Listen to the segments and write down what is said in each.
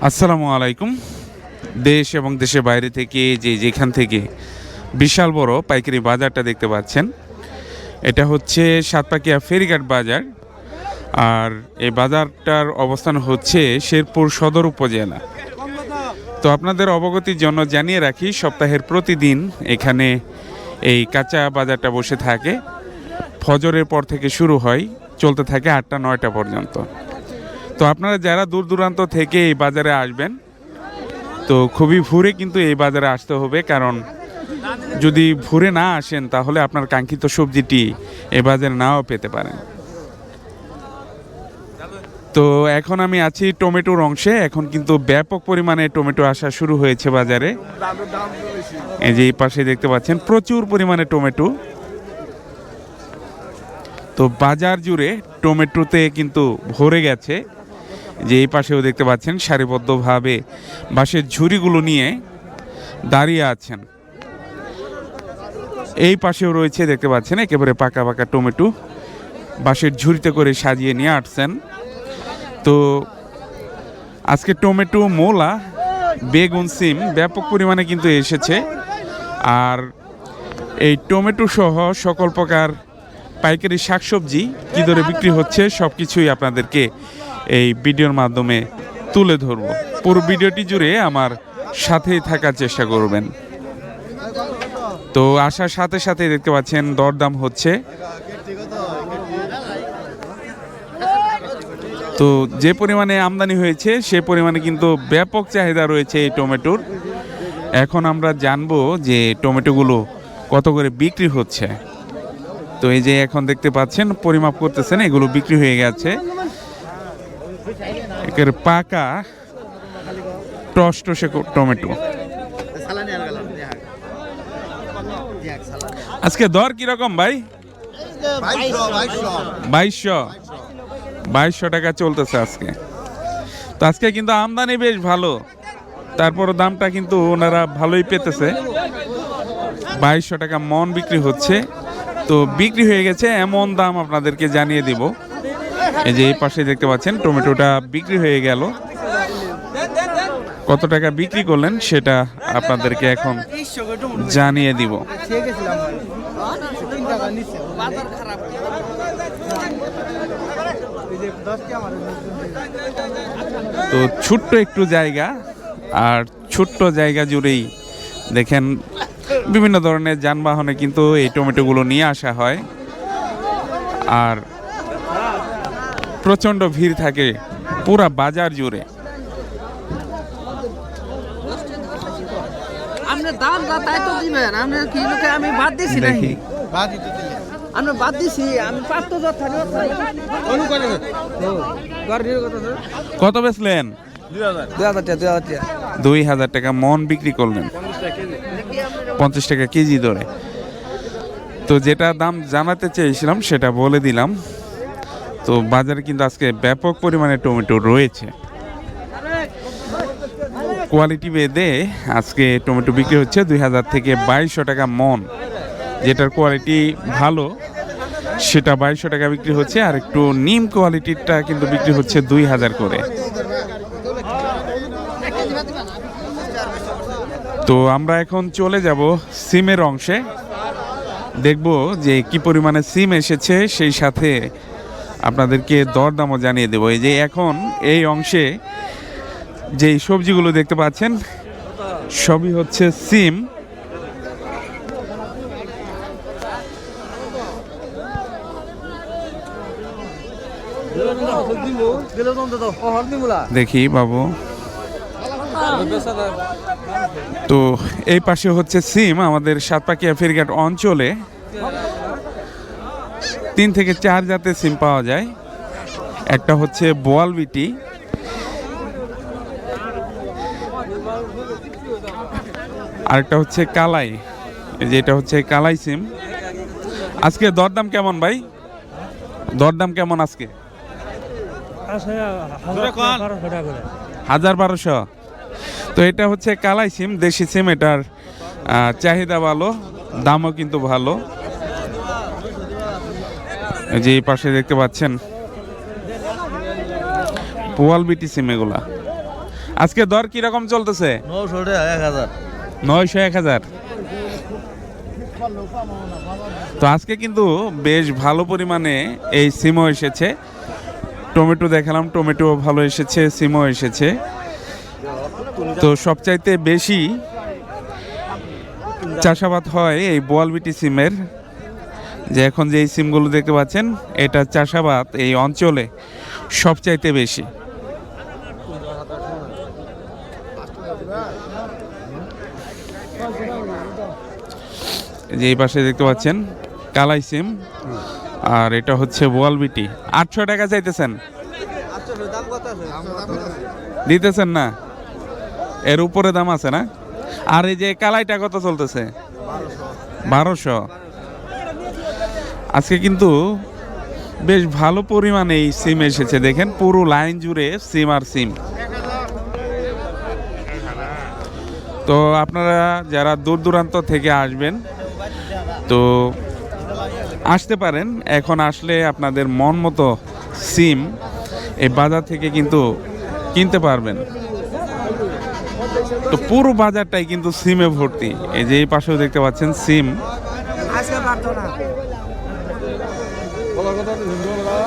আসসালামু আলাইকুম। দেশ এবং দেশের বাইরে থেকে যেখান থেকে বিশাল বড় পাইকারি বাজারটা দেখতে পাচ্ছেন, এটা হচ্ছে সাতপাকিয়া ফেরিঘাট বাজার। আর এই বাজারটার অবস্থান হচ্ছে শেরপুর সদর উপজেলা। তো আপনাদের অবগতির জন্য জানিয়ে রাখি, সপ্তাহের প্রতিদিন এখানে এই কাঁচা বাজারটা বসে থাকে। ফজরের পর থেকে শুরু হয়, চলতে থাকে 8টা-9টা পর্যন্ত। তো আপনারা যারা দূর দূরান্ত থেকে এই বাজারে আসবেন, তো খুবই ভোরে কিন্তু এই বাজারে আসতে হবে, কারণ যদি ভোরে না আসেন তাহলে আপনার কাঙ্ক্ষিত সবজিটি এই বাজারে নাও পেতে পারেন। তো এখন আমি আছি টমেটোর অংশে। এখন কিন্তু ব্যাপক পরিমাণে টমেটো আসা শুরু হয়েছে বাজারে। এই যে এই পাশে দেখতে পাচ্ছেন প্রচুর পরিমাণে টমেটো। তো বাজার জুড়ে টমেটোতে কিন্তু ভরে গেছে। যে এই পাশেও দেখতে পাচ্ছেন সারিবদ্ধভাবে বাঁশের ঝুড়িগুলো নিয়ে দাঁড়িয়ে আছেন। এই পাশেও রয়েছে, দেখতে পাচ্ছেন একেবারে পাকা পাকা টমেটো বাঁশের ঝুড়িতে করে সাজিয়ে নিয়ে আসছেন। তো আজকে টমেটো, মূলা, বেগুন, সিম ব্যাপক পরিমাণে কিন্তু এসেছে। আর এই টমেটো সহ সকল প্রকার পাইকারি শাকসবজি কী দরে বিক্রি হচ্ছে সব কিছুই আপনাদেরকে এই ভিডিওর মাধ্যমে তুলে ধরব। পুরো ভিডিওটি জুড়ে আমার সাথেই থাকার চেষ্টা করবেন। তো আসার সাথে সাথে দেখতে পাচ্ছেন দরদাম হচ্ছে। তো যে পরিমাণে আমদানি হয়েছে সে পরিমাণে কিন্তু ব্যাপক চাহিদা রয়েছে এই টমেটোর। এখন আমরা জানবো যে টমেটোগুলো কত করে বিক্রি হচ্ছে। তো এই যে এখন দেখতে পাচ্ছেন পরিমাপ করতেছেন, এগুলো বিক্রি হয়ে গেছে। একের পাকা টসটসে টমেটো। আজকে দর কিরকম ভাই? 2200 টাকা চলতেছে আজকে। তো আজকে কিন্তু আমদানি বেশ ভালো, তারপর দামটা কিন্তু ওনারা ভালোই পেতেছে। 2200 টাকা মন বিক্রি হচ্ছে। তো বিক্রি হয়ে গেছে এমন দাম আপনাদেরকে জানিয়ে দিব। এই যে এই পাশে দেখতে পাচ্ছেন টমেটোটা বিক্রি হয়ে গেল। কত টাকা বিক্রি করলেন সেটা আপনাদেরকে এখন জানিয়ে দিব। তো ছোট্ট একটু জায়গা, আর ছোট্ট জায়গা জুড়েই দেখেন বিভিন্ন ধরনের যানবাহনে কিন্তু এই টমেটোগুলো নিয়ে আসা হয়। আর প্রচণ্ড ভিড় থাকে পুরা বাজার জুড়ে। দেখি কত বেচলেন? 2000 টাকা মন বিক্রি করলেন, 50 টাকা কেজি ধরে। তো যেটা দাম জানাতে চেয়েছিলাম সেটা বলে দিলাম। তো বাজারে কিন্তু আজকে ব্যাপক পরিমাণে টমেটো রয়েছে। কোয়ালিটি বেদে আজকে টমেটো বিক্রি হচ্ছে 2000 থেকে 2200 টাকা মন। যেটার কোয়ালিটি ভালো সেটা 2200 টাকা বিক্রি হচ্ছে, আর একটু নিম কোয়ালিটিরটা কিন্তু বিক্রি হচ্ছে 2000 করে। তো আমরা এখন চলে যাব সিমের অংশে, দেখব যে কি পরিমাণে সিম এসেছে, সেই সাথে আপনাদেরকে দরদামও জানিয়ে দেব। এই যে এখন এই অংশে যেই সবজিগুলো দেখতে পাচ্ছেন সবই হচ্ছে সিম। দেখি বাবু, তো এই পাশে হচ্ছে সিম। আমাদের সাতপাকিয়া ফেরিঘাট অঞ্চলে 3 থেকে 4 জাতের সিম পাওয়া যায়। একটা হচ্ছে বোয়াল বিটি, আরেকটা হচ্ছে কালাই। যেটা হচ্ছে কালাই সিম। আজকে দরদাম কেমন ভাই? দরদাম কেমন আজকে? 1200। তো এটা হচ্ছে কালাই সিম, দেশি সিম। এটার চাহিদা ভালো, দামও কিন্তু ভালো। যে এই পাশে দেখতে পাচ্ছেন পোয়াল বিটি সিম এগুলা। আজকে দর কিরকম চলতেছে? 900 1000। তো আজকে কিন্তু বেশ ভালো পরিমাণে এই সিমও এসেছে। টমেটো দেখালাম, টমেটো ভালো এসেছে, সিমও এসেছে। তো সবচাইতে বেশি চাষাবাদ হয় এই বোয়ালবিটি সিমের। যে এখন যে এই সিমগুলো দেখতে পাচ্ছেন, এটা চাষাবাদ এই অঞ্চলে সবচাইতে বেশি। যে এই পাশে দেখতে পাচ্ছেন কালাই সিম, আর এটা হচ্ছে বোয়ালবিটি। 800 টাকা চাইতেছেন, দিতেছেন না? এর উপরে দাম আছে না? আর এই যে কালাইটা কত চলতেছে? 1200। আজকে কিন্তু বেশ ভালো পরিমাণে এই সিম এসেছে, দেখেন পুরো লাইন জুড়ে সিম আর সিম। তো আপনারা যারা দূর দূরান্ত থেকে আসবেন তো আসতে পারেন। এখন আসলে আপনাদের মন মতো সিম এই বাজার থেকে কিন্তু কিনতে পারবেন। তো পুরো বাজারটাই কিন্তু সিমে ভর্তি। এই যে এই পাশেও দেখতে পাচ্ছেন সিম।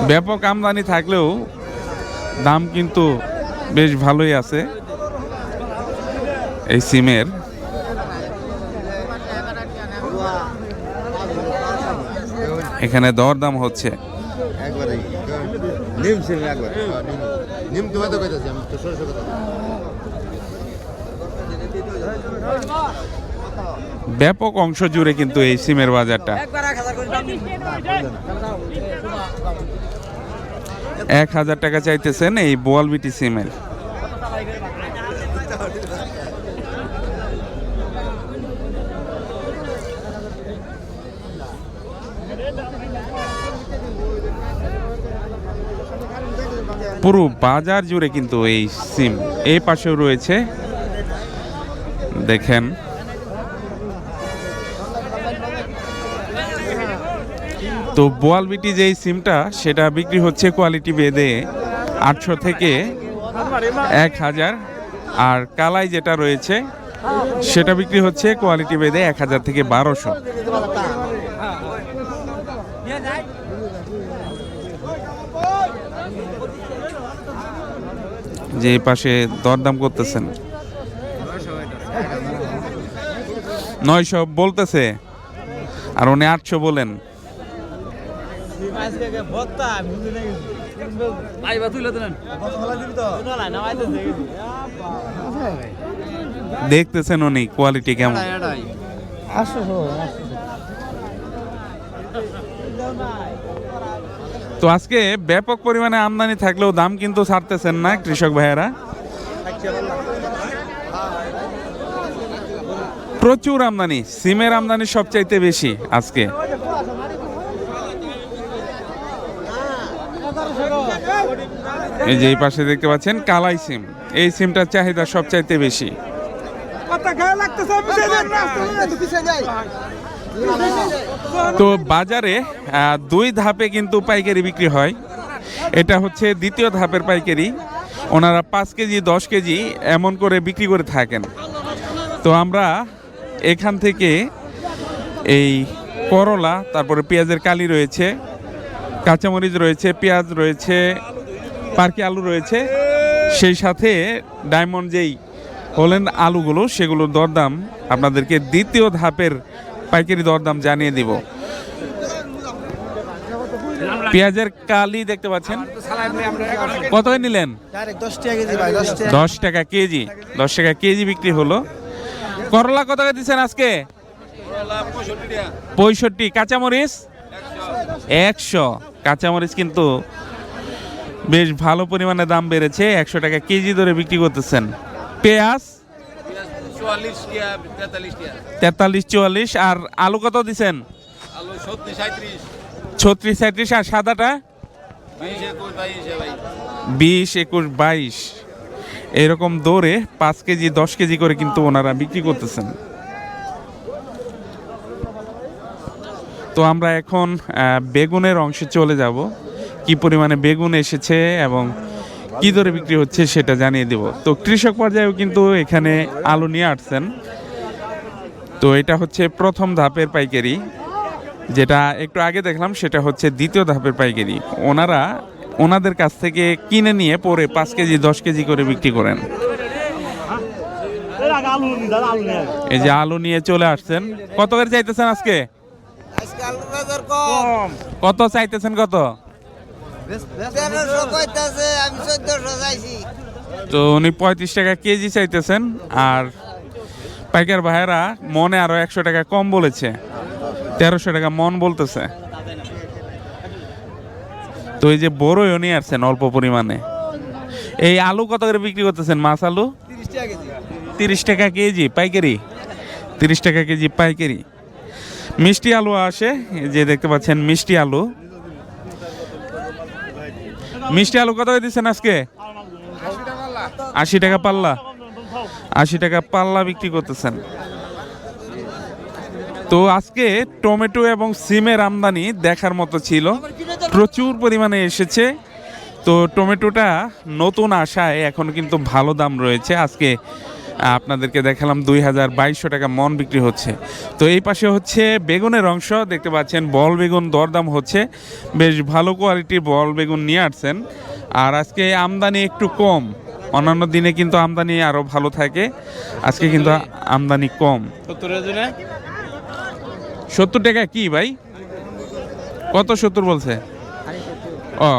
ব্যাপক আমদানি থাকলেও দাম কিন্তু বেশ ভালোই আছে এই সিমের। এখানে দরদাম হচ্ছে। ব্যাপক অংশ জুড়ে কিন্তু এই সিমের বাজারটা। 1000 টাকা চাইতেছেন এই বোয়ালবিটি সিমের। পুরো বাজার জুড়ে কিন্তু এই সিম। এই পাশেও রয়েছে, দেখেন। তো বোয়ালবিটি যেই সিমটা সেটা বিক্রি হচ্ছে কোয়ালিটি ভেদে 800 থেকে 1000। আর কালাই যেটা রয়েছে সেটা বিক্রি হচ্ছে কোয়ালিটি ভেদে 1000 থেকে 1200। যে পাশে দরদাম করতেছেন 900 বলতেছে, আর উনি 800 বলেন। দেখতেছেন উনি কোয়ালিটি কেমন। তো আজকে ব্যাপক পরিমাণে আমদানি থাকলেও দাম কিন্তু ছাড়তেছেন না কৃষক ভাইয়েরা। প্রচুর আমদানি, সিমের আমদানি সবচাইতে বেশি আজকে। এই যে এই পাশে দেখতে পাচ্ছেন কালাই সিম। এই সিমটার চাহিদা সবচাইতে বেশি। তো বাজারে 2 ধাপে কিন্তু পাইকারি বিক্রি হয়। এটা হচ্ছে দ্বিতীয় ধাপের পাইকারি। ওনারা 5 কেজি 10 কেজি এমন করে বিক্রি করে থাকেন। তো আমরা এখান থেকে এই করলা, তারপরে পেঁয়াজের কালি রয়েছে, কাঁচামরিচ রয়েছে, পেঁয়াজ রয়েছে, পার্কি আলু রয়েছে, সেই সাথে ডায়মন্ড যেই হলেন আলুগুলো, সেগুলোর দরদাম আপনাদেরকে দ্বিতীয় ধাপের পাইকারি দরদাম জানিয়ে দিব। পেঁয়াজের কালি দেখতে পাচ্ছেন, কত নিলেন? 10 টাকা কেজি। 10 টাকা কেজি বিক্রি হলো। করলা কত টাকা দিচ্ছেন আজকে? 65। কাঁচামরিচ 100। কাঁচামরিচ কিন্তু বেশ ভালো পরিমাণে দাম বেড়েছে, 100 টাকা কেজি ধরে বিক্রি করতেছেন। পেঁয়াজ 43 44। আর আলু কত দিচ্ছেন? 36 37। আর সাদাটা 20 21 22 এরকম দরে 5 কেজি 10 কেজি করে কিন্তু ওনারা বিক্রি করতেছেন। তো আমরা এখন বেগুনের অংশে চলে যাব, কি পরিমাণে বেগুন এসেছে এবং কি দরে বিক্রি হচ্ছে সেটা জানিয়ে দেব। তো কৃষক পর্যায়েও কিন্তু এখানে আলু নিয়ে আসছেন। তো এটা হচ্ছে প্রথম ধাপের পাইকারি, যেটা একটু আগে দেখলাম সেটা হচ্ছে দ্বিতীয় ধাপের পাইকারি। ওনাদের কাছ থেকে কিনে নিয়ে পরে 5 কেজি 10 কেজি করে বিক্রি করেন। এই যে আলু নিয়ে চলে আসছেন। কত করে চাইতেছেন আজকে? কত চাইতেছেন? কত? তো উনি 35 টাকা কেজি চাইতেছেন, আর পাইকার ভাইয়েরা মনে আরো 100 টাকা কম বলেছে, 1300 টাকা মন বলতেছে। তো এই যে বড়ইও নিয়ে আসছেন অল্প পরিমাণে। এই আলু কত করে বিক্রি করতেছেন? মাছ আলু 30 টাকা কেজি পাইকারি, 30 টাকা কেজি পাইকারি। মিষ্টি আলু আসে, যে দেখতে পাচ্ছেন মিষ্টি আলু। মিষ্টি আলু কত করে দিচ্ছেন আজকে? 80 টাকা পাল্লা, 80 টাকা পাল্লা বিক্রি করতেছেন। তো আজকে টমেটো এবং সিমের আমদানি দেখার মতো ছিল, প্রচুর পরিমাণে এসেছে। তো টমেটোটা নতুন আসায় এখন কিন্তু ভালো দাম রয়েছে। আজকে আপনাদেরকে দেখালাম 2200 টাকা মন বিক্রি হচ্ছে। তো এই পাশে হচ্ছে বেগুনের অংশ, দেখতে পাচ্ছেন বল বেগুন দরদাম হচ্ছে, বেশ ভালো কোয়ালিটির বল বেগুন নিয়ে আসছেন। আর আজকে আমদানি একটু কম, অন্যান্য দিনে কিন্তু আমদানি আরও ভালো থাকে, আজকে কিন্তু আমদানি কম। 70 টাকা কি ভাই? কত 70 বলছে? ও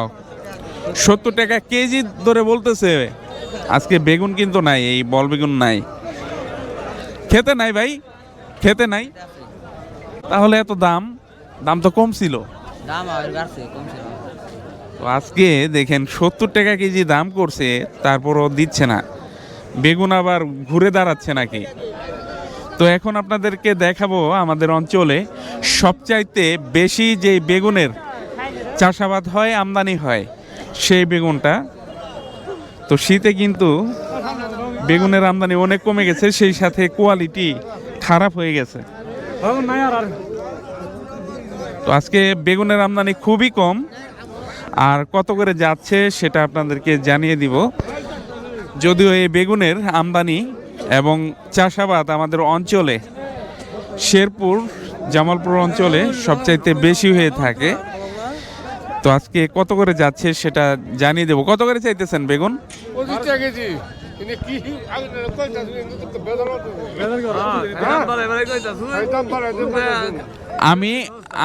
70 টাকা কেজি ধরে বলতেছে। আজকে বেগুন কিন্তু নাই, এই বল বেগুন নাই, খেতে নাই ভাই, খেতে নাই। তাহলে এত দাম? দাম তো কম ছিল। তো আজকে দেখেন 70 টাকা কেজি দাম করছে, তারপরও দিচ্ছে না। বেগুন আবার ঘুরে দাঁড়াচ্ছে নাকি? তো এখন আপনাদেরকে দেখাবো আমাদের অঞ্চলে সবচাইতে বেশি যে বেগুনের চাষাবাদ হয়, আমদানি হয়, সেই বেগুনটা। তো শীতে কিন্তু বেগুনের আমদানি অনেক কমে গেছে, সেই সাথে কোয়ালিটি খারাপ হয়ে গেছে। তো আজকে বেগুনের আমদানি খুবই কম, আর কত করে যাচ্ছে সেটা আপনাদেরকে জানিয়ে দিব। যদিও এই বেগুনের আমদানি এবং চাষাবাদ আমাদের অঞ্চলে শেরপুর, জামালপুর অঞ্চলে সবচাইতে বেশি হয়ে থাকে। তো আজকে কত করে যাচ্ছে সেটা জানিয়ে দেবো। কত করে চাইতেছেন বেগুন?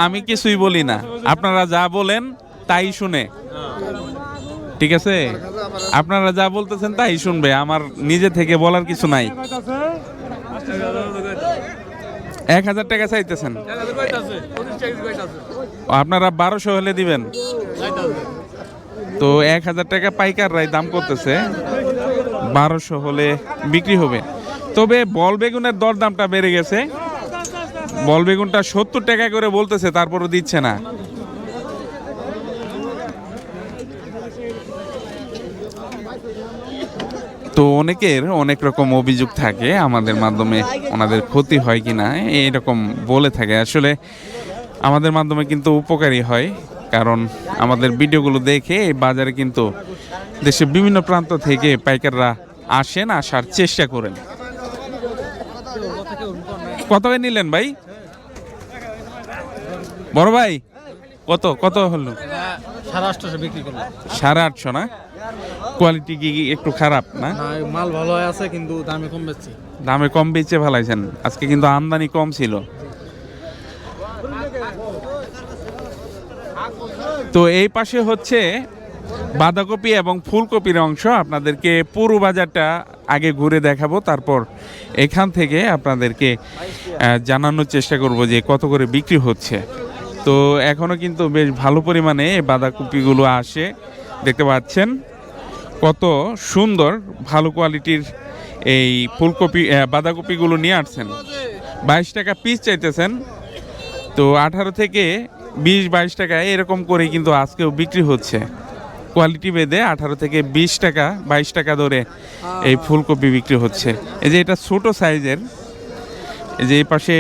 আমি কিছুই বলি না, আপনারা যা বলেন তাই শুনে, ঠিক আছে? আপনারা যা বলতেছেন তাই শুনবে, আমার নিজে থেকে বলার কিছু নাই। 1000 টাকা চাইতেছেন, আপনারা 1200 হলে দিবেন। তো 1000 টাকা পাইকাররাই দাম করতেছে, 1200 হলে বিক্রি হবে। তবে বল বেগুনের দর দামটা বেড়ে গেছে, বল বেগুনটা 70 টাকা করে বলতেছে, তারপরও দিচ্ছে না। তো অনেকের অনেক রকম অভিযোগ থাকে, আমাদের মাধ্যমে ওনাদের ক্ষতি হয় কিনা এইরকম বলে থাকে। আসলে আমাদের মাধ্যমে কিন্তু উপকারী হয়, কারণ আমাদের ভিডিওগুলো দেখে এই বাজারে কিন্তু দেশের বিভিন্ন প্রান্ত থেকে পাইকাররা আসেন, আসার চেষ্টা করেন। কত নিলেন ভাই? বড় ভাই কত কত হলো? 850 বিক্রি করলাম। 850 না? কোয়ালিটি কি একটু খারাপ না? মাল ভালো আছে কিন্তু দামে কম বেচছি। দামে কম বেচে ভালাইছেন। আজকে কিন্তু আমদানি কম ছিল। তো এই পাশে হচ্ছে বাঁধাকপি এবং ফুলকপির অংশ। আপনাদেরকে পুরো বাজারটা আগে ঘুরে দেখাবো, তারপর এখান থেকে আপনাদেরকে জানানোর চেষ্টা করব যে কত করে বিক্রি হচ্ছে। তো এখনো কিন্তু বেশ ভালো পরিমাণে বাঁধাকপিগুলো আসে, দেখতে পাচ্ছেন কত সুন্দর ভালো কোয়ালিটির এই ফুলকপি বাঁধাকপিগুলো নিয়ে আসছেন। 22 টাকা পিস চাইতেছেন। তো 18 থেকে 20-22 টাকা এরকম করে কিন্তু আজকেও বিক্রি হচ্ছে। কোয়ালিটি ভেদে 18 থেকে 20 টাকা 22 টাকা ধরে এই ফুলকপি বিক্রি হচ্ছে। এই যে এটা ছোট সাইজের, এই যে এই পাশে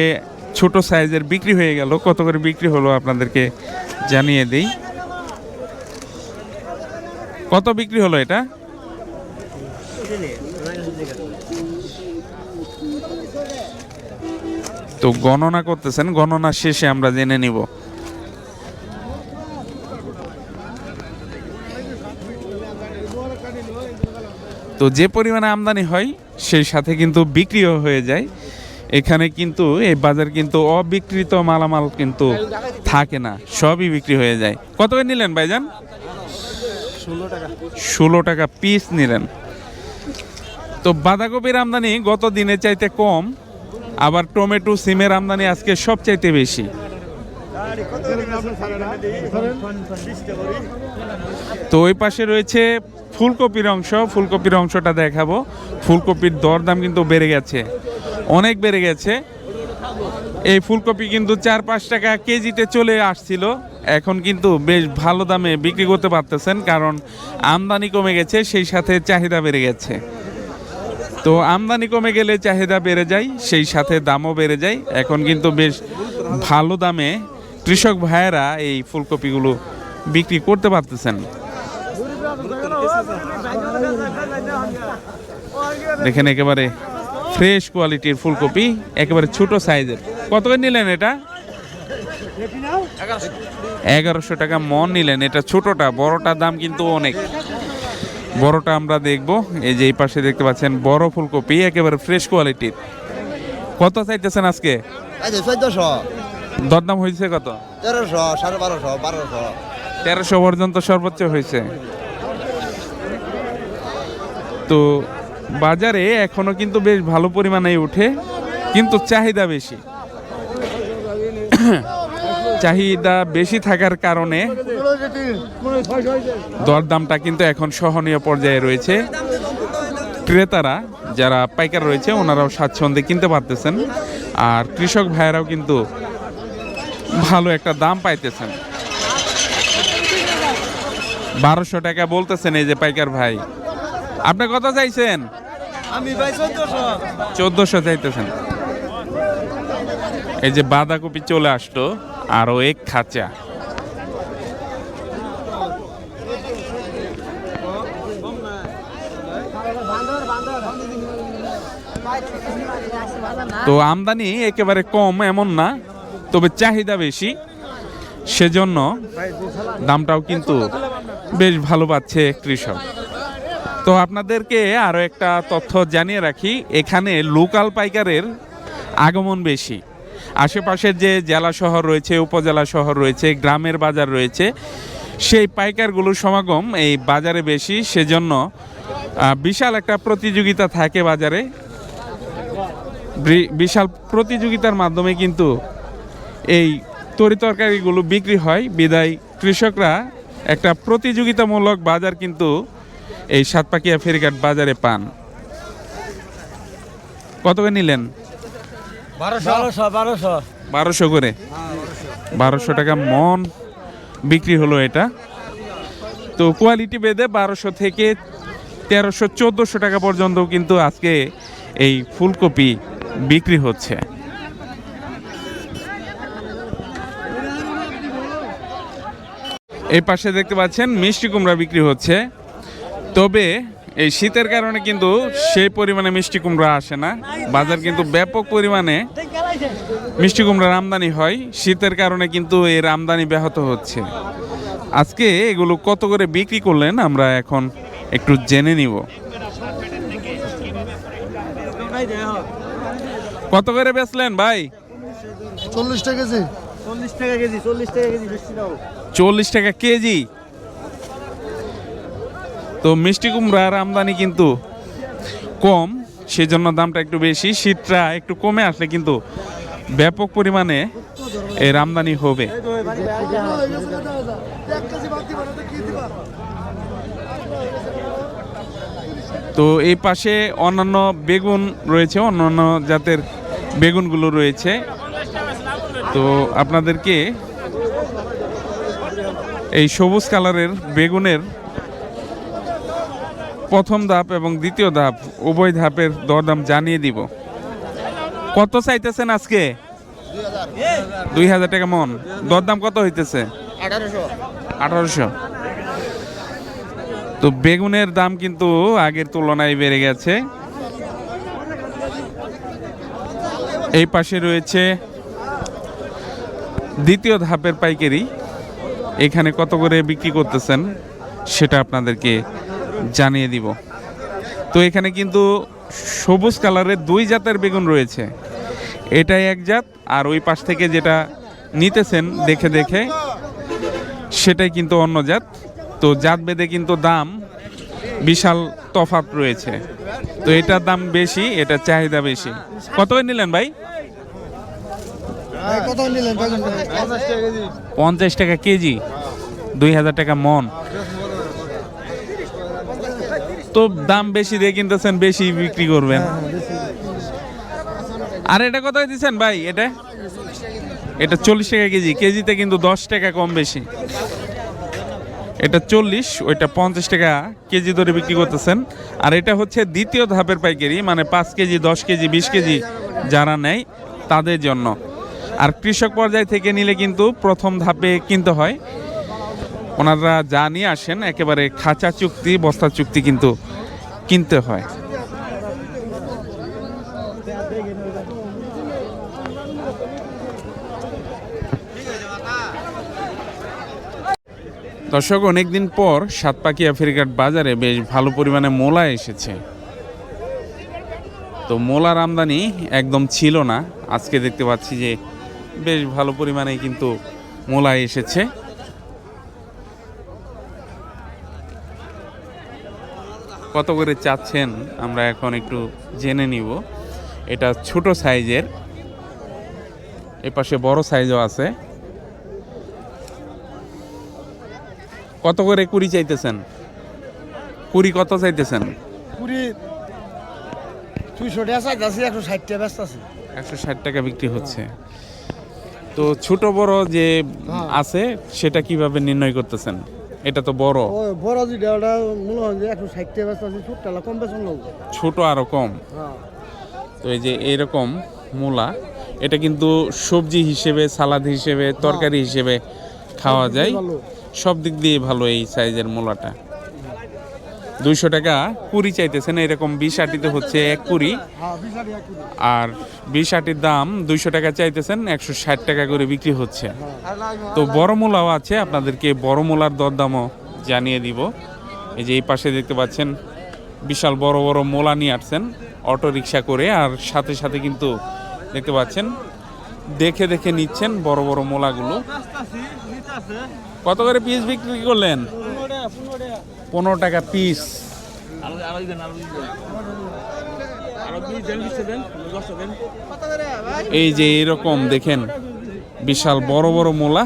ছোট সাইজের বিক্রি হয়ে গেল। কত করে বিক্রি হলো আপনাদেরকে জানিয়ে দিই। কত বিক্রি হলো এটা? তো গণনা করতেছেন, গণনা শেষে আমরা জেনে নিব। তো যে পরিমাণে আমদানি হয় সেই সাথে কিন্তু বিক্রিও হয়ে যায়। এখানে কিন্তু এই বাজার কিন্তু অবিকৃত মালামাল কিন্তু থাকে না, সবই বিক্রি হয়ে যায়। কত করে নিলেন ভাইজান? 16 টাকা পিস নিলেন। তো বাঁধাকপির আমদানি গত দিনের চাইতে কম, আবার টমেটো সিমের আমদানি আজকে সবচাইতে বেশি। তো ওই পাশে রয়েছে ফুলকপির অংশ, ফুলকপির অংশটা দেখাবো। ফুলকপির দরদাম কিন্তু বেড়ে গেছে, অনেক বেড়ে গেছে। এই ফুলকপি কিন্তু 4-5 টাকা কেজিতে চলে আসছিল, এখন কিন্তু বেশ ভালো দামে বিক্রি করতে পারতেছেন, কারণ আমদানি কমে গেছে, সেই সাথে চাহিদা বেড়ে গেছে। তো আমদানি কমে গেলে চাহিদা বেড়ে যায়, সেই সাথে দামও বেড়ে যায়। এখন কিন্তু বেশ ভালো দামে কৃষক ভাইয়েরা এই ফুলকপিগুলো বিক্রি করতে পারতেছেন। দেখেন একেবারে ফ্রেশ কোয়ালিটির ফুলকপি, একেবারে ছোট সাইজের। কত করে নিলেন এটা? 1100 টাকা মন নিলেন। এটা ছোটটা, বড়টার দাম কিন্তু অনেক। বড়টা আমরা দেখব। এই যে এই পাশে দেখতে পাচ্ছেন বড় ফুলকপি, একেবারে ফ্রেশ কোয়ালিটির। কত চাইতেছেন আজকে? 1400, দরদাম হয়েছে কত? 1300, 1250, 1200। 1300 পর্যন্ত সর্বোচ্চ হয়েছে। তো বাজারে এখনো কিন্তু বেশ ভালো পরিমাণে উঠে, কিন্তু চাহিদা বেশি। চাহিদা বেশি থাকার কারণে দরদামটা কিন্তু এখন সহনীয় পর্যায়ে রয়েছে। ক্রেতারা যারা পাইকার রয়েছে ওনারাও স্বাচ্ছন্দ্যে কিনতে পারতেছেন, আর কৃষক ভাইয়েরাও কিন্তু ভালো একটা দাম পাইতেছেন। 1200 টাকা বলতেছেন এই যে পাইকার ভাই। আপনি কত চাইছেন? আমি ভাই 1400 চাইতেছেন। এই যে বাঁধাকপি চলে আসতো আরো এক খাঁচা। তো আমদানি একেবারে কম এমন না, তবে চাহিদা বেশি, সেজন্য দামটাও কিন্তু বেশ ভালো পাচ্ছে কৃষক। তো আপনাদেরকে আরো একটা তথ্য জানিয়ে রাখি, এখানে লোকাল পাইকারের আগমন বেশি। আশেপাশের যে জেলা শহর রয়েছে, উপজেলা শহর রয়েছে, গ্রামের বাজার রয়েছে, সেই পাইকারগুলোর সমাগম এই বাজারে বেশি, সেজন্য বিশাল একটা প্রতিযোগিতা থাকে বাজারে। বিশাল প্রতিযোগিতার মাধ্যমে কিন্তু এই তরিতরকারিগুলো বিক্রি হয়, বিদায় কৃষকরা একটা প্রতিযোগিতামূলক বাজার কিন্তু এই সাতপাকিয়া ফেরিঘাট বাজারে পান। কত করে নিলেন? 1200 করে। 1200 টাকা মন বিক্রি হলো এটা। তো কোয়ালিটি ভেদে 1200 থেকে 1300-1400 টাকা পর্যন্ত কিন্তু আজকে এই ফুলকপি বিক্রি হচ্ছে। এই পাশে দেখতে পাচ্ছেন মিষ্টি কুমড়া বিক্রি হচ্ছে, তবে এই শীতের কারণে কিন্তু সেই পরিমাণে মিষ্টি কুমড়া আসে না। বাজার কিন্তু ব্যাপক পরিমাণে মিষ্টি কুমড়ার আমদানি হয়, শীতের কারণে কিন্তু এর আমদানি ব্যাহত হচ্ছে। আজকে এগুলো কত করে বিক্রি করলেন আমরা এখন একটু জেনে নিব। কত করে বেচলেন ভাই? 40 টাকা কেজি। 40 টাকা কেজি, 40 টাকা কেজি বেশি দাও। 40 টাকা কেজি। তো মিষ্টি কুমড়ার আমদানি কিন্তু কম, সেজন্য দামটা একটু বেশি। শীতটা একটু কমে আসলে কিন্তু ব্যাপক পরিমাণে এর আমদানি হবে। তো এই পাশে অন্যান্য বেগুন রয়েছে, অন্যান্য জাতের বেগুনগুলো রয়েছে। তো আপনাদেরকে এই সবুজ কালারের বেগুনের প্রথম ধাপ এবং দ্বিতীয় ধাপ উভয় ধাপের দরদাম জানিয়ে দিব। কত চাইতেছেন আজকে? 2000 টাকা মন। দরদাম কত হইতেছে? 1800। 1800। তো বেগুনের দাম কিন্তু আগের তুলনায় বেড়ে গেছে। এই পাশে রয়েছে দ্বিতীয় ধাপের পাইকারি, এখানে কত করে বিক্রি করতেছেন সেটা আপনাদেরকে জানিয়ে দিব। তো এখানে কিন্তু সবুজ কালারের দুই জাতের বেগুন রয়েছে, এটাই এক জাত, আর ওই পাশ থেকে যেটা নিতেছেন দেখে দেখে সেটাই কিন্তু অন্য জাত। তো জাত ভেদে কিন্তু দাম বিশাল তফাৎ রয়েছে। তো এটার দাম বেশি, এটার চাহিদা বেশি। কত করে নিলেন ভাই? কত নিলেন? 50 টাকা কেজি। 50 টাকা কেজি, 2000 টাকা মন। তো দাম বেশি দিয়ে কিনতেছেন, বেশি বিক্রি করবেন। আর এটা কত দিচ্ছেন ভাই? এটা 40 টাকা কেজি, কেজিতে কিন্তু 10 টাকা কম বেশি। এটা 40, ওইটা 50 টাকা কেজি ধরে বিক্রি করতেছেন। আর এটা হচ্ছে দ্বিতীয় ধাপের পাইকারি, মানে 5 কেজি, 10 কেজি, 20 কেজি যারা নেয় তাদের জন্য। আর কৃষক পর্যায় থেকে নিলে কিন্তু প্রথম ধাপে কিনতে হয়, ওনারা যা নিয়ে আসেন একেবারে খাঁচা চুক্তি, বস্তা চুক্তি কিন্তু কিনতে হয়। দর্শক, অনেকদিন পর সাতপাকিয়া ফেরিঘাট বাজারে বেশ ভালো পরিমাণে মূলা এসেছে। তো মূলার আমদানি একদম ছিল না, আজকে দেখতে পাচ্ছি যে বেশ ভালো পরিমাণে কিন্তু মূলা এসেছে। কত করে চাচ্ছেন আমরা এখন একটু জেনে নিব। এটা ছোট সাইজের, এপাশে বড় সাইজও আছে। কত করে কুড়ি চাইতেছেন? কুড়ি কত চাইতেছেন? পুরি 200 টাকা চাইতাছি, 160 টাকা ব্যস্ত আছে। 160 টাকা বিক্রি হচ্ছে। তো ছোট বড় যে আছে সেটা কিভাবে নির্ণয় করতেছেন? এটা তো বড়। ওই বড় যেটা ওটা মনে হয় যে 160 টাকা ব্যস্ত আছে, ছোটটা কম বেশি লোক। ছোট আরো কম। হ্যাঁ। তো এই যে এরকম মূলা, এটা কিন্তু সবজি হিসেবে, সালাদ হিসেবে, তরকারি হিসেবে খাওয়া যায়, সব দিক দিয়ে ভালো এই সাইজের মূলাটা। 200 টাকা কুড়ি চাইতেছেন, এরকম 20 আটিতে হচ্ছে 1 কুড়ি, আর 20 আটির দাম 200 টাকা চাইতেছেন, 160 টাকা করে বিক্রি হচ্ছে। তো বড় মূলাও আছে, আপনাদেরকে বড় মূলার দরদামও জানিয়ে দিব। এই যে এই পাশে দেখতে পাচ্ছেন বিশাল বড় বড় মূলা নিয়ে আসছেন অটো রিক্সা করে, আর সাথে সাথে কিন্তু দেখতে পাচ্ছেন দেখে দেখে নিচ্ছেন বড় বড় মূলাগুলো। কত করে পিস বিক্রি করলেন? 15 টাকা পিস। এই যে এরকম দেখেন বিশাল বড় বড় মূলা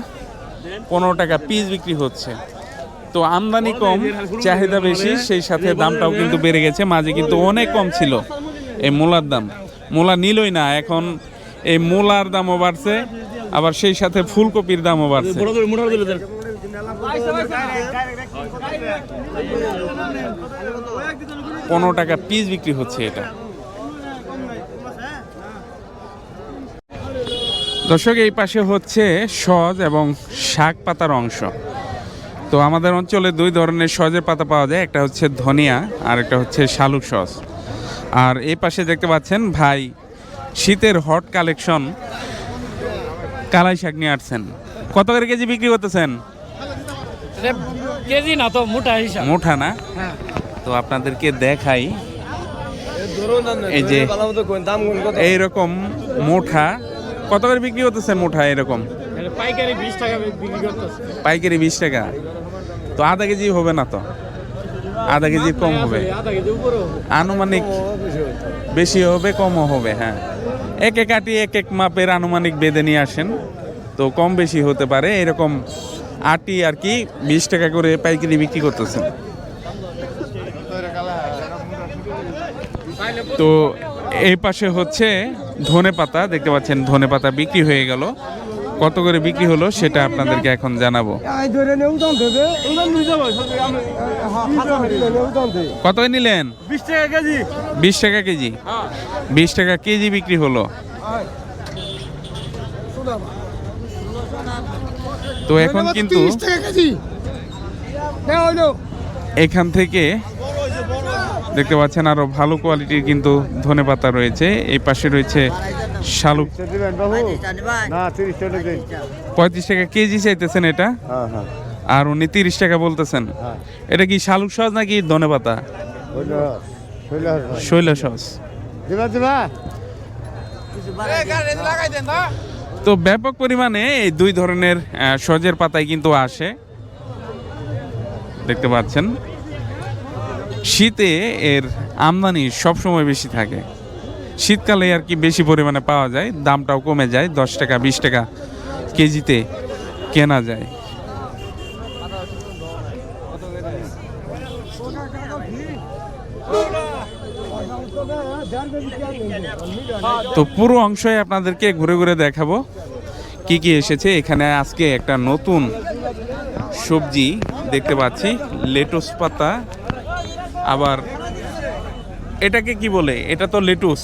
15 টাকা পিস বিক্রি হচ্ছে। তো আমদানি কম, চাহিদা বেশি, সেই সাথে দামটাও কিন্তু বেড়ে গেছে। মাঝে কিন্তু অনেক কম ছিল এই মূলার দাম, মূলা নিলই না। এখন এই মূলার দামও বাড়ছে, আবার সেই সাথে ফুলকপির দামও বাড়ছে। 15 টাকা পিস বিক্রি হচ্ছে এটা। দর্শক, এই পাশে হচ্ছে সজ এবং শাক পাতার অংশ। তো আমাদের অঞ্চলে 2 ধরনের সজের পাতা পাওয়া যায়, একটা হচ্ছে ধনিয়া আর একটা হচ্ছে শালুক সজ। আর এই পাশে দেখতে পাচ্ছেন ভাই শীতের হট কালেকশন কালাই শাক নিয়ে আসছেন। কত করে কেজি বিক্রি করতেছেন? কেজি না তো মোটা হিসাব। মোটা না? তো আপনাদেরকে দেখাই, এই যে এইরকম মোটা কত করে বিক্রি করতেছেন? মোটা এরকম পাইকারি 20 টাকা বিক্রি করতেছে। পাইকারি 20 টাকা। তো আধা কেজি হবে না? তো আধা কেজি কম হবে, আধা কেজি উপরে হবে, আনুমানিক বেশি হবে কমও হবে। হ্যাঁ, এক এক আটি এক এক মাপের আনুমানিক বেঁধে নিয়ে আসেন, তো কম বেশি হতে পারে। এরকম আটি আর কি 20 টাকা করে পাইকারি বিক্রি করতেছেন। তো এই পাশে হচ্ছে ধনে পাতা, দেখতে পাচ্ছেন ধনে পাতা বিক্রি হয়ে গেল। কত করে বিক্রি হলো সেটা আপনাদেরকে এখন জানাবো। কত নিলেন? 20 টাকা কেজি। 20 টাকা কেজি, 20 টাকা কেজি বিক্রি হলো। তো এখন কিন্তু এখান থেকে দেখতে পাচ্ছেন আরো ভালো কোয়ালিটির কিন্তু ধনেপাতা রয়েছে। এই পাশে রয়েছে শালুক। না 30 টাকা দিন। 35 টাকা কেজি চাইতেছেন এটা, হ্যাঁ হ্যাঁ আর উনি 30 টাকা বলতেছেন। হ্যাঁ এটা কি শালুক সস নাকি ধনেপাতা? ওইটা শৈলা শৈলা সস। দিবা দিবা তো ব্যাপক পরিমাণে এই দুই ধরনের সজের পাতায় কিন্তু আসে, দেখতে পাচ্ছেন। শীতে এর আমদানি সবসময় বেশি থাকে, শীতকালে আর কি বেশি পরিমাণে পাওয়া যায়, দামটাও কমে যায়, 10 টাকা 20 টাকা কেজিতে কেনা যায়। তো পুরো অংশই আপনাদেরকে ঘুরে ঘুরে দেখাবো কি কি এসেছে এখানে। আজকে একটা নতুন সবজি দেখতে পাচ্ছি, লেটুস পাতা। আবার এটাকে কি বলে? এটা তো লেটুস।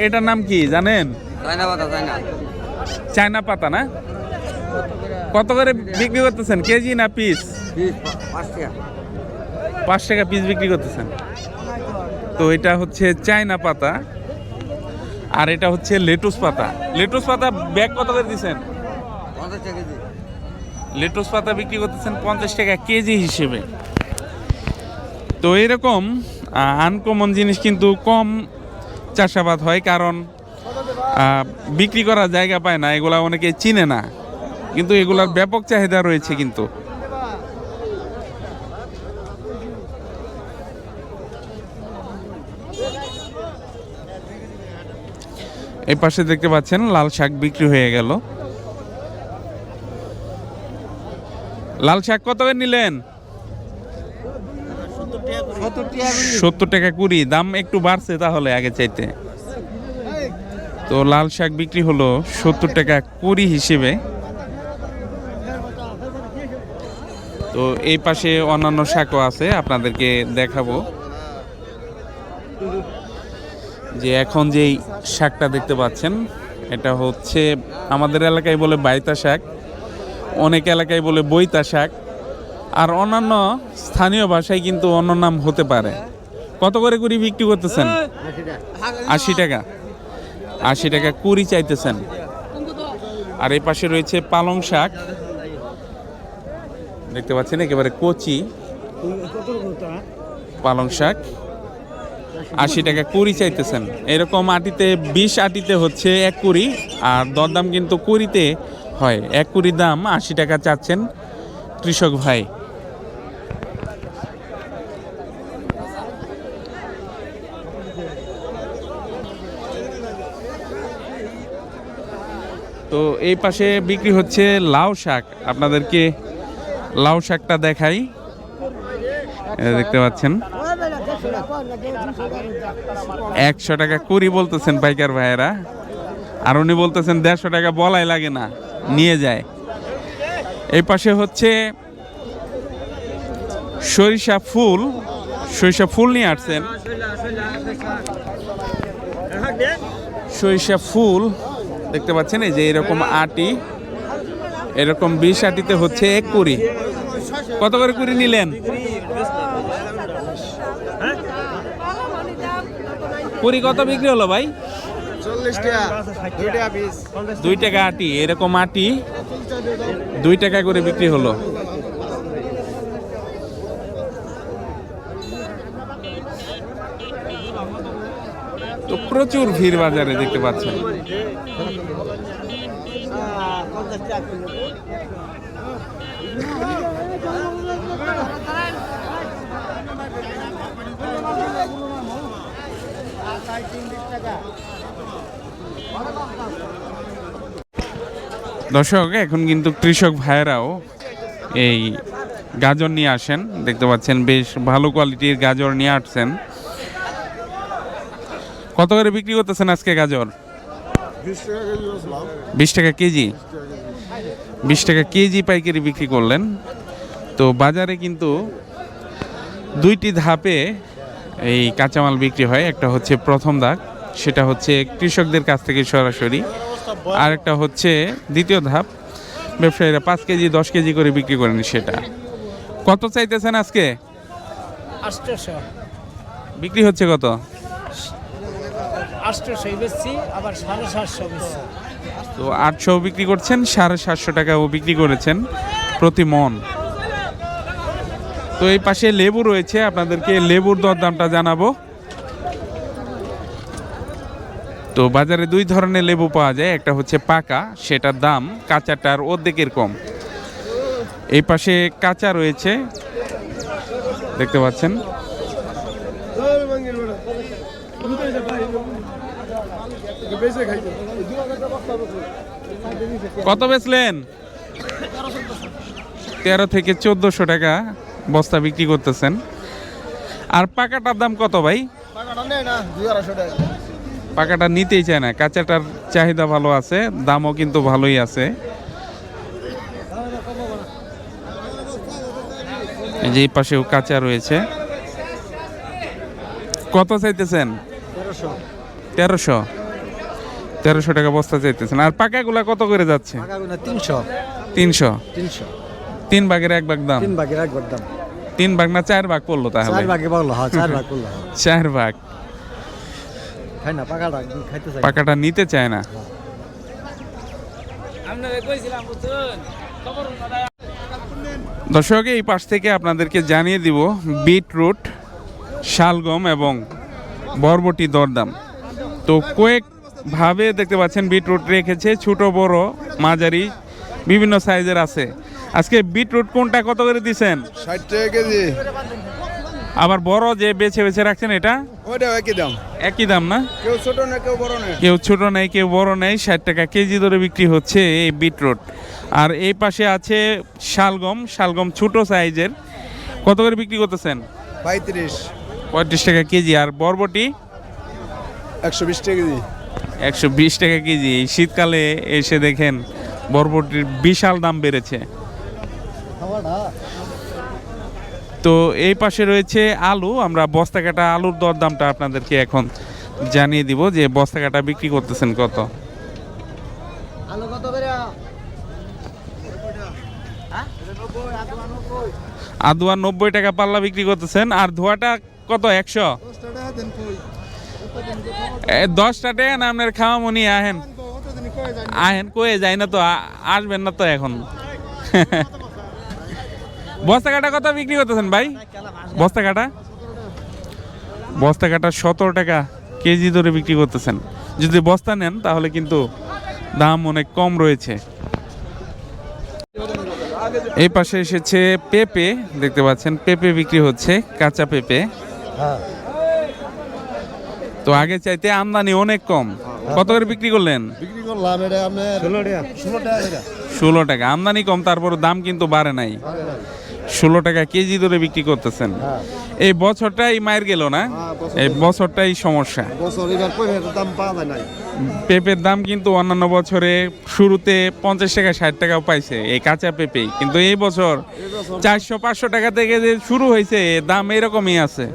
এটার নাম কি জানেন? চায়না পাতা না? কত করে বিক্রি করতেছেন, কেজি না পিস? 5 টাকা পিস বিক্রি করতেছেন। তো এটা হচ্ছে চায়না পাতা, আর এটা হচ্ছে লেটুস পাতা। লেটুস পাতা ব্যাগ কত করে দিচ্ছেন? লেটুস পাতা বিক্রি করতেছেন 50 টাকা কেজি হিসেবে। তো এরকম আনকমন জিনিস কিন্তু কম চাষাবাদ হয়, কারণ বিক্রি করার জায়গা পায় না, এগুলা অনেকে চিনে না, কিন্তু এগুলার ব্যাপক চাহিদা রয়েছে। কিন্তু এই পাশে দেখতে পাচ্ছেন লাল শাক বিক্রি হয়ে গেল। লাল শাক কত করে নিলেন? 70 টাকা কুড়ি। দাম একটু বাড়ছে তাহলে আগে চাইতে। তো লাল শাক বিক্রি হলো 70 টাকা কুড়ি হিসেবে। তো এই পাশে অন্যান্য শাকও আছে, আপনাদেরকে দেখাবো। যে এখন যেই শাকটা দেখতে পাচ্ছেন, এটা হচ্ছে আমাদের এলাকায় বলে বাইতা শাক, অনেক এলাকায় বলে বইতা শাক, আর অন্যান্য স্থানীয় ভাষায় কিন্তু অন্য নাম হতে পারে। কত করে কুড়ি বিক্রি করতেছেন? 80 টাকা। 80 টাকা কুড়ি চাইতেছেন। আর এই পাশে রয়েছে পালং শাক, দেখতে পাচ্ছেন একেবারে কচি পালং শাক, 80 টাকা কুড়ি চাইতেছেন। এরকম আটিতে 20 আটিতে হচ্ছে 1 কুড়ি, আর দরদাম কিন্তু কুড়িতে হয়। 1 কুড়ি দাম 80 টাকা চাচ্ছেন কৃষক ভাই। তো এই পাশে বিক্রি হচ্ছে লাউ শাক, আপনাদেরকে লাউ শাকটা দেখাই। দেখতে পাচ্ছেন 100 টাকা কুড়ি বলতেছেন পাইকার ভাইয়েরা, আর উনি বলতেছেন 150 টাকা, বলাই লাগে না, নিয়ে যায়। এই পাশে হচ্ছে সরিষা ফুল, সরিষা ফুল নিয়ে আসছেন। সরিষা ফুল দেখতে পাচ্ছেন, এই যে এরকম আটি, এরকম 20 আটিতে হচ্ছে 1 কুড়ি। কত করে কুড়ি নিলেন? কুড়ি কত বিক্রি হলো ভাই? 40 টাকা 2 টাকা পিস। 2 টাকা আটি, এরকম আটি 2 টাকা করে বিক্রি হলো। তো প্রচুর ভিড় বাজারে দেখতে পাচ্ছেন। দর্শক, এখন কিন্তু কৃষক ভাইয়েরাও এই গাজর নিয়ে আসেন, দেখতে পাচ্ছেন বেশ ভালো কোয়ালিটির গাজর নিয়ে আসছেন। কত করে বিক্রি করতেছেন আজকে গাজর? 20 টাকা কেজি। 20 টাকা কেজি পাইকারি বিক্রি করলেন। তো বাজারে কিন্তু দুইটি ধাপে এই কাঁচামাল বিক্রি হয়। একটা হচ্ছে প্রথম ধাপ, সেটা হচ্ছে কৃষকদের কাছ থেকে সরাসরি, আর একটা হচ্ছে দ্বিতীয় ধাপ, ব্যবসায়ীরা 5 কেজি 10 কেজি করে বিক্রি করেন সেটা। কত চাইতেছেন আজকে? 800 বিক্রি হচ্ছে কত? 800 বেচছি, আবার 750 বেচছি। তো 800 বিক্রি করছেন, 750 টাকাও বিক্রি করেছেন প্রতি মন। তো এই পাশে লেবু রয়েছে, আপনাদেরকে লেবুর দরদামটা জানাবো। তো বাজারে 2 ধরনের লেবু পাওয়া যায়, একটা হচ্ছে পাকা, সেটার দাম কাঁচাটার অর্ধেকের কম। এই পাশে কাঁচা রয়েছে, দেখতে পাচ্ছেন। কত বেচলেন? 13 থেকে 1400 টাকা বস্তা বিক্রি করতেছেন। আর পাকাটার দাম কত ভাই? পাকাটা নিতেই চায় না, কাঁচাটার চাহিদা ভালো আছে, দামও কিন্তু ভালোই আছে। এই যে এই পাশেও কাঁচা রয়েছে। কত চাইতেছেন? 1300 টাকা বস্তা চাইতেছেন। আর পাকাগুলা কত করে যাচ্ছে? 300। 3 ভাগের 1 ভাগ দাম। 3 ভাগ না 4 ভাগ পড়লো তাহলে? 4 ভাগ। পাকাটা নিতে চায় না। দর্শক, এই পাশ থেকে আপনাদেরকে জানিয়ে দিব বিটরুট, শালগম এবং বরবটি দরদাম। তো কয়েকভাবে দেখতে পাচ্ছেন বিটরুট রেখেছে, ছোট বড় মাঝারি বিভিন্ন সাইজের আছে। আজকে বিটরুট কোনটা কত করে দিচ্ছেন? 60 টাকা কেজি। আবার বড় যে বেছে বেছে রাখছেন এটা? ওইটাও একই দাম। একই দাম না? কেউ ছোট না কেউ বড় না। কেউ ছোট নেই কেউ বড় নেই, 60 টাকা কেজি ধরে বিক্রি হচ্ছে এই বিটরুট। আর এই পাশে আছে শালগম ছোট সাইজের, কত করে বিক্রি করতেছেন? 35 টাকা কেজি। আর বরবটি 120 টাকা কেজি। 120 টাকা কেজি। এই শীতকালে এসে দেখেন বরবটির বিশাল দাম বেড়েছে। তো এই পাশে রয়েছে আলু, আমরা বস্তা কাটা আলুর দরদামটা আপনাদেরকে এখন জানিয়ে দিব যে বস্তা কাটা বিক্রি করতেছেন কত। আলু কত করে? আদুয়া 90 টাকা পাল্লা বিক্রি করতেছেন। আর ধোয়াটা কত? 100। 10টা টাকা না আপনার খাওয়া মনি। আহেন কয়ে যায় না তো, আসবেন না তো এখন। বস্তা কাটা কত বিক্রি করতেছেন ভাই? বস্তা কাটা 17 টাকা কেজি ধরে বিক্রি করতেছেন। যদি বস্তা নেন তাহলে কিন্তু দাম অনেক কম রয়েছে। এই পাশে এসেছে পেঁপে, দেখতে পাচ্ছেন পেঁপে বিক্রি হচ্ছে, কাঁচা পেঁপে। তো আগে চাইতে আমদানি অনেক কম। কত করে বিক্রি করলেন? বিক্রি করলাম এটা আপনার 16 টাকা। 16 টাকা। আমদানি কম, তারপর দাম কিন্তু বাড়ে নাই। 16 টাকা কেজি ধরে বিক্রি করতেছেন। এই বছরটাই মায়ের গেল না, এই বছরটাই সমস্যা। পেঁপের দাম কিন্তু অন্যান্য বছরে শুরুতে 50 টাকা 60 টাকাও পাইছে এই কাঁচা পেঁপে, কিন্তু এই বছর 400-500 টাকা থেকে যে শুরু হয়েছে দাম এরকমই আছে।